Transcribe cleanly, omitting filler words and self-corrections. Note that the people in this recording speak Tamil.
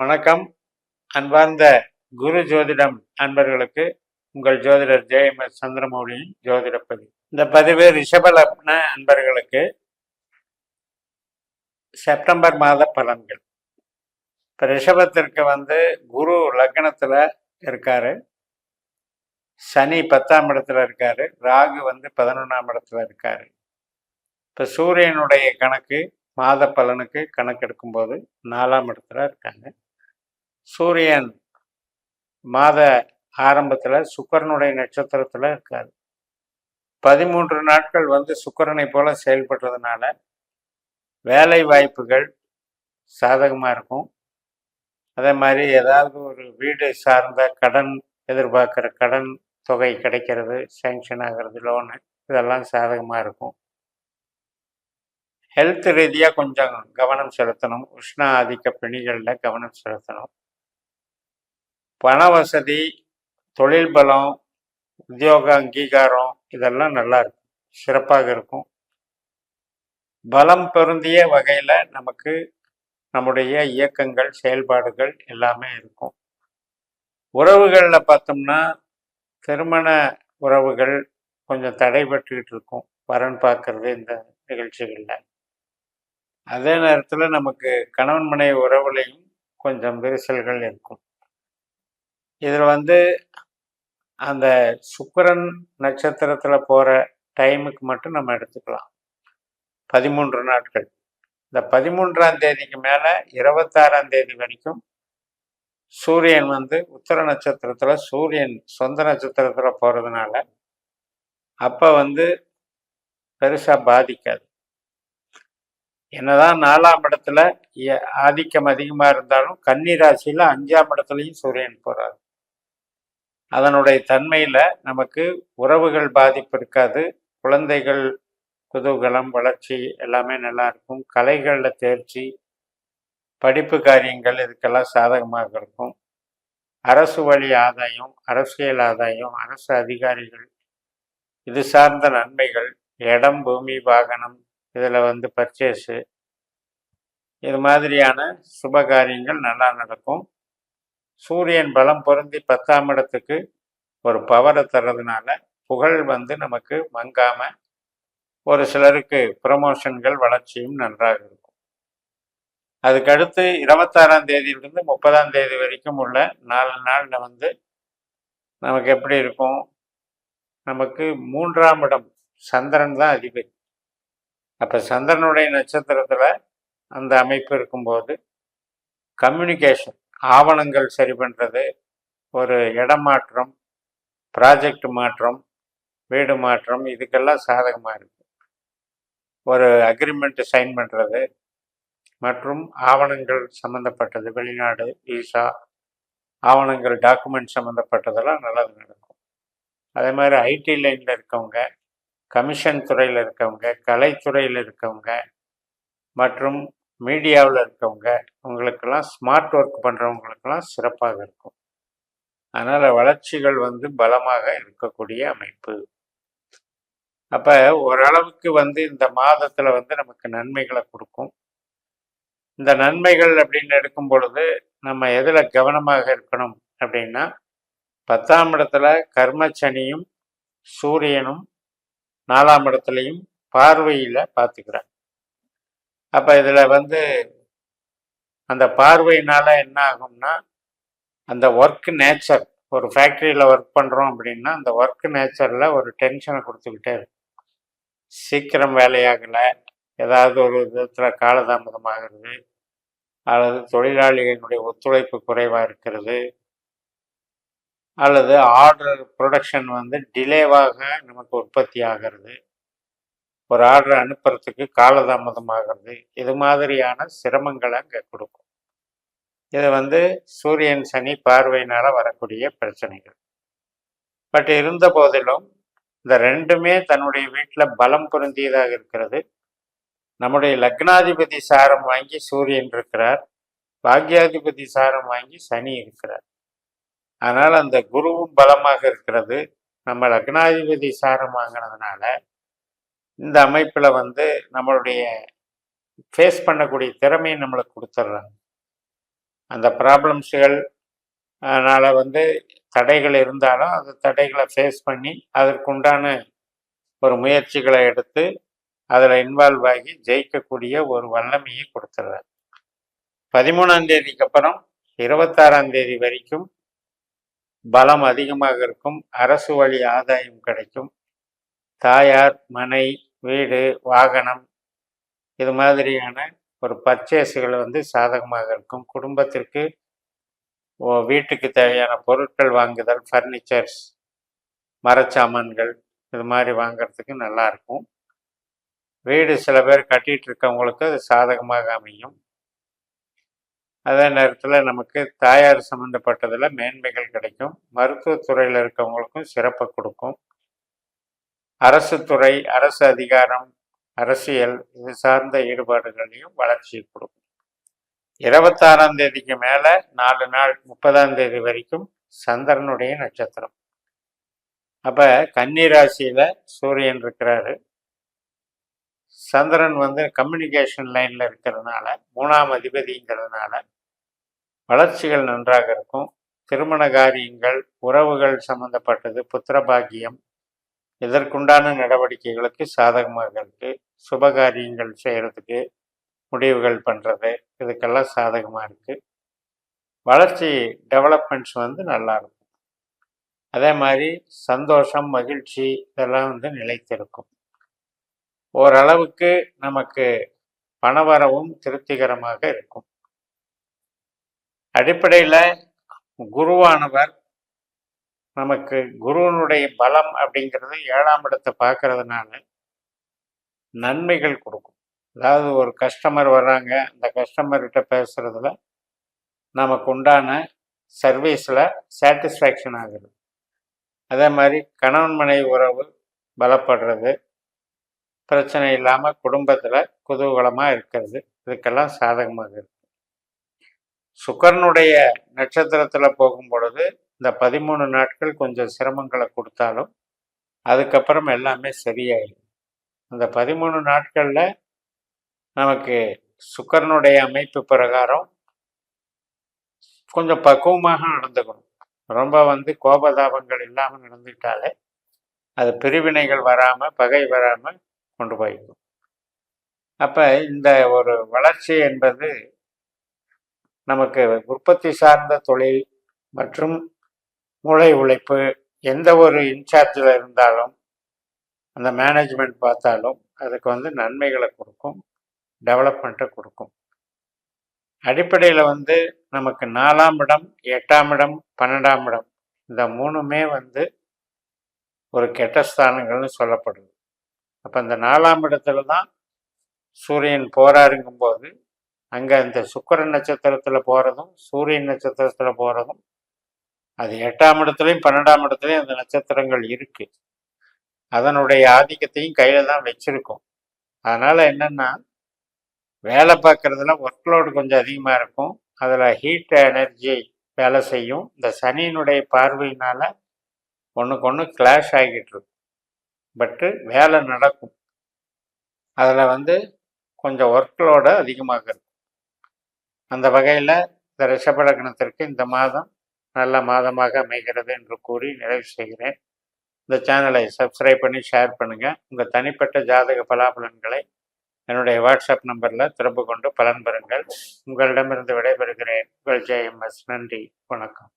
வணக்கம். அன்பார்ந்த குரு ஜோதிடம் அன்பர்களுக்கு உங்கள் ஜோதிடர் ஜெயமஸ் சந்திரமௌலியின் ஜோதிட பதிவு. இந்த பதிவு ரிஷப லக்ன அன்பர்களுக்கு செப்டம்பர் மாத பலன்கள். இப்போ ரிஷபத்திற்கு குரு லக்னத்துல இருக்காரு, சனி 10ஆம் இடத்துல இருக்காரு, ராகு 11ஆம் இடத்துல இருக்காரு. இப்போ சூரியனுடைய கணக்கு மாத பலனுக்கு கணக்கெடுக்கும்போது 4ஆம் இடத்துல இருக்காங்க. சூரியன் மாத ஆரம்பத்தில் சுக்கிரனுடைய நட்சத்திரத்தில் இருக்காரு. 13 நாட்கள் சுக்கிரனை போல செயல்படுறதுனால வேலை வாய்ப்புகள் சாதகமாக இருக்கும். அதே மாதிரி ஏதாவது ஒரு வீடு சார்ந்த கடன் எதிர்பார்க்குற கடன் தொகை கிடைக்கிறது, சேங்ஷன் ஆகிறது, லோனு, இதெல்லாம் சாதகமாக இருக்கும். ஹெல்த் ரீதியாக கொஞ்சம் கவனம் செலுத்தணும். உஷ்ண ஆதிக்க பிணிகளில் கவனம் செலுத்தணும். பண வசதி, தொழில் பலம், உத்தியோக அங்கீகாரம் இதெல்லாம் நல்லா இருக்கும், சிறப்பாக இருக்கும். பலம் பொருந்திய வகையில் நமக்கு நம்முடைய இயக்கங்கள், செயல்பாடுகள் எல்லாமே இருக்கும். உறவுகளில் பார்த்தோம்னா திருமண உறவுகள் கொஞ்சம் தடைபட்டுக்கிட்டு இருக்கும், வரன் பார்க்கறது இந்த நிகழ்ச்சிகளில். அதே நேரத்தில் நமக்கு கணவன் மனைவி உறவுலையும் கொஞ்சம் விரிசல்கள் இருக்கும். இதில் அந்த சுக்கிரன் நட்சத்திரத்தில் போகிற டைமுக்கு மட்டும் நம்ம எடுத்துக்கலாம் 13 நாட்கள். இந்த 13ஆம் தேதிக்கு மேலே 26ஆம் தேதி வரைக்கும் சூரியன் உத்தர நட்சத்திரத்தில், சூரியன் சொந்த நட்சத்திரத்தில் போகிறதுனால அப்போ பெருசாக பாதிக்காது. என்னதான் 4ஆம் இடத்துல ஆதிக்கம் அதிகமாக இருந்தாலும் கன்னி ராசியில் 5ஆம் இடத்துலையும் சூரியன் போகிறார். அதனுடைய தன்மையில் நமக்கு உறவுகள் பாதிப்பு இருக்காது. குழந்தைகள் குதூகலம், வளர்ச்சி எல்லாமே நல்லா இருக்கும். கலைகளில் தேர்ச்சி, படிப்பு காரியங்கள் இதுக்கெல்லாம் சாதகமாக இருக்கும். அரசு வழி ஆதாயம், அரசியல் ஆதாயம், அரசு அதிகாரிகள் இது சார்ந்த நன்மைகள், இடம், பூமி, வாகனம் இதில் பர்ச்சேஸு, இது மாதிரியான சுப காரியங்கள் நல்லா நடக்கும். சூரியன் பலம் பொருந்தி 10ஆம் இடத்துக்கு ஒரு பவரை தர்றதுனால புகழ் நமக்கு மங்காமல் ஒரு சிலருக்கு ப்ரமோஷன்கள், வளர்ச்சியும் நன்றாக இருக்கும். அதுக்கடுத்து 26ஆம் தேதியிலிருந்து 30ஆம் தேதி வரைக்கும் உள்ள 4 நாளில் நமக்கு எப்படி இருக்கும்? நமக்கு 3ஆம் இடம் சந்திரன் தான் அதிபதி. அப்போ சந்திரனுடைய நட்சத்திரத்தில் அந்த அமைப்பு இருக்கும்போது கம்யூனிகேஷன், ஆவணங்கள் சரி பண்ணுறது, ஒரு இடமாற்றம், ப்ராஜெக்ட் மாற்றம், வீடு மாற்றம் இதுக்கெல்லாம் சாதகமாக இருக்கும். ஒரு அக்ரிமெண்ட் சைன் பண்ணுறது மற்றும் ஆவணங்கள் சம்மந்தப்பட்டது, வெளிநாடு விசா ஆவணங்கள், டாக்குமெண்ட் சம்மந்தப்பட்டதெல்லாம் நல்லது நடக்கும். அதே மாதிரி ஐடி லைனில் இருக்கவங்க, கமிஷன் துறையில் இருக்கவங்க, கலைத்துறையில் இருக்கவங்க மற்றும் மீடியாவில் இருக்கவங்க, உங்களுக்கெல்லாம் ஸ்மார்ட் ஒர்க் பண்ணுறவங்களுக்கெல்லாம் சிறப்பாக இருக்கும். அதனால் வளர்ச்சிகள் பலமாக இருக்கக்கூடிய அமைப்பு. அப்போ ஓரளவுக்கு இந்த மாதத்தில் நமக்கு நன்மைகளை கொடுக்கும். இந்த நன்மைகள் அப்படின்னு எடுக்கும் பொழுது நம்ம எதில் கவனமாக இருக்கணும் அப்படின்னா, 10ஆம் இடத்துல கர்மச்சனியும் சூரியனும் 4ஆம் இடத்துலையும் பார்வையில் பார்த்துக்கிறாங்க. அப்போ இதில் அந்த பார்வையினால் என்ன ஆகும்னா, அந்த ஒர்க் நேச்சர், ஒரு ஃபேக்ட்ரியில் ஒர்க் பண்ணுறோம் அப்படின்னா அந்த ஒர்க் நேச்சரில் ஒரு டென்ஷனை கொடுத்துக்கிட்டே இருக்கும். சீக்கிரம் வேலையாகலை, ஏதாவது ஒரு விதத்தில் காலதாமதமாகிறது, அல்லது தொழிலாளிகளுடைய ஒத்துழைப்பு குறைவாக இருக்கிறது, அல்லது ஆர்டர் ப்ரொடக்ஷன் டிலேவாக நமக்கு உற்பத்தி ஆகிறது, ஒரு ஆர்டர் அனுப்புறதுக்கு காலதாமதமாகிறது, இது மாதிரியான சிரமங்களை அங்கே கொடுக்கும். இது சூரியன் சனி பார்வையினால் வரக்கூடிய பிரச்சனைகள். பட் இருந்த போதிலும் இந்த ரெண்டுமே தன்னுடைய வீட்டில் பலம் பொருந்தியதாக இருக்கிறது. நம்முடைய லக்னாதிபதி சாரம் வாங்கி சூரியன் இருக்கிறார், பாக்யாதிபதி சாரம் வாங்கி சனி இருக்கிறார். அதனால் அந்த குருவும் பலமாக இருக்கிறது. நம்ம லக்னாதிபதி சாரம் வாங்கினதுனால இந்த அமைப்பில் நம்மளுடைய ஃபேஸ் பண்ணக்கூடிய திறமையை நம்மளுக்கு கொடுத்துட்றாங்க. அந்த ப்ராப்ளம்ஸுகள் வந்து தடைகள் இருந்தாலும் அந்த தடைகளை ஃபேஸ் பண்ணி அதற்குண்டான ஒரு முயற்சிகளை எடுத்து அதில் இன்வால்வ் ஆகி ஜெயிக்கக்கூடிய ஒரு வல்லமையை கொடுத்துட்றாரு. 13ஆம் தேதிக்கு அப்புறம் 26ஆம் தேதி வரைக்கும் பலம் அதிகமாக இருக்கும். அரசு வழி ஆதாயம் கிடைக்கும். தாயார், மனை, வீடு, வாகனம் இது மாதிரியான ஒரு பர்ச்சேஸுகள் சாதகமாக இருக்கும். குடும்பத்திற்கு வீட்டுக்கு தேவையான பொருட்கள் வாங்குதல், ஃபர்னிச்சர்ஸ், மரச்சாமான்கள் இது மாதிரி வாங்கிறதுக்கு நல்லா இருக்கும். வீடு சில பேர் கட்டிகிட்டு இருக்கவங்களுக்கு அது சாதகமாக அமையும். அதே நேரத்தில் நமக்கு தாயார் சம்மந்தப்பட்டதில் மேன்மைகள் கிடைக்கும். மருத்துவத்துறையில் இருக்கவங்களுக்கும் சிறப்பை கொடுக்கும். அரசு துறை, அரசு அதிகாரம், அரசியல் இது சார்ந்த ஈடுபாடுகளையும் வளர்ச்சி கொடுக்கும். 26ஆம் தேதிக்கு மேலே 4 நாள் 30ஆம் தேதி வரைக்கும் சந்திரனுடைய நட்சத்திரம். அப்போ கன்னி ராசியில் சூரியன் இருக்கிறாரு. சந்திரன் கம்யூனிகேஷன் லைனில் இருக்கிறதுனால 3ஆம் அதிபதிங்கிறதுனால வளர்ச்சிகள் நன்றாக இருக்கும். திருமண காரியங்கள், உறவுகள் சம்பந்தப்பட்டது, புத்திரபாகியம் இதற்குண்டான நடவடிக்கைகளுக்கு சாதகமாக இருக்குது. சுபகாரியங்கள் செய்கிறதுக்கு, முடிவுகள் பண்ணுறது இதுக்கெல்லாம் சாதகமாக இருக்குது. வளர்ச்சி டெவலப்மெண்ட்ஸ் நல்லா இருக்கும். அதே மாதிரி சந்தோஷம், மகிழ்ச்சி இதெல்லாம் நிலைத்திருக்கும். ஓரளவுக்கு நமக்கு பணவரவும் திருப்திகரமாக இருக்கும். அடிப்படையில் குருவானவர் நமக்கு குருவனுடைய பலம் அப்படிங்கிறது 7ஆம் இடத்தை பார்க்கறதுனால நன்மைகள் கொடுக்கும். அதாவது ஒரு கஸ்டமர் வர்றாங்க, அந்த கஸ்டமர்கிட்ட பேசுறதுல நமக்கு உண்டான சர்வீஸில் சாட்டிஸ்ஃபேக்ஷன் ஆகுது. அதே மாதிரி கணவன் மனைவி உறவு பலப்படுறது, பிரச்சனை இல்லாமல் குடும்பத்தில் குதூகலமாக இருக்கிறது இதுக்கெல்லாம் சாதகமாக இருக்கு. சுக்கரனுடைய நட்சத்திரத்தில் போகும் பொழுது இந்த 13 நாட்கள் கொஞ்சம் சிரமங்களை கொடுத்தாலும் அதுக்கப்புறம் எல்லாமே சரியாயிடும். அந்த 13 நாட்களில் நமக்கு சுக்கரனுடைய அமைப்பு பிரகாரம் கொஞ்சம் பக்குவமாக நடந்துக்கணும். ரொம்ப கோபதாபங்கள் இல்லாமல் நடந்துக்கிட்டாலே அது பிரிவினைகள் வராமல், பகை வராமல் கொண்டு போய்க்கும். அப்போ இந்த ஒரு வளர்ச்சி என்பது நமக்கு உற்பத்தி சார்ந்த தொழில் மற்றும் மூளை உழைப்பு எந்த ஒரு இன்சார்ஜில் இருந்தாலும் அந்த மேனேஜ்மெண்ட் பார்த்தாலும் அதுக்கு நன்மைகளை கொடுக்கும், டெவலப்மெண்ட்டை கொடுக்கும். அடிப்படையில் நமக்கு 4ஆம் இடம், 8ஆம் இடம், 12ஆம் இடம் இந்த 3மே ஒரு கெட்ட ஸ்தானங்கள்னு சொல்லப்படுது. அப்போ இந்த 4ஆம் இடத்துல தான் சூரியன் போறாருங்கும்போது அங்கே இந்த சுக்கிரன் நட்சத்திரத்தில் போகிறதும் சூரியன் நட்சத்திரத்தில் போகிறதும் அது 8ஆம் இடத்துலையும் 12ஆம் இடத்துலையும் அந்த நட்சத்திரங்கள் இருக்கு. அதனுடைய ஆதிக்கத்தையும் கையில் தான் வச்சிருக்கோம். அதனால் என்னென்னா வேலை பார்க்குறதுல ஒர்க்லோடு கொஞ்சம் அதிகமாக இருக்கும். அதில் ஹீட் எனர்ஜி வேலை செய்யும். இந்த சனியினுடைய பார்வையினால் ஒன்றுக்கு கிளாஷ் ஆகிட்டு இருக்கும். பட்டு வேலை நடக்கும். அதில் கொஞ்சம் ஒர்க்லோடு அதிகமாக இருக்கும். அந்த வகையில் இந்த ரிஷப லக்னத்திற்கு இந்த மாதம் நல்ல மாதமாக அமைகிறது என்று கூறி நிறைவு செய்கிறேன். இந்த சேனலை சப்ஸ்கிரைப் பண்ணி ஷேர் பண்ணுங்கள். உங்கள் தனிப்பட்ட ஜாதக பலாபலன்களை என்னுடைய வாட்ஸ்அப் நம்பரில் தொடர்பு கொண்டு பலன் பெறுங்கள். உங்களிடமிருந்து விடைபெறுகிறேன். உங்கள் JMS. நன்றி, வணக்கம்.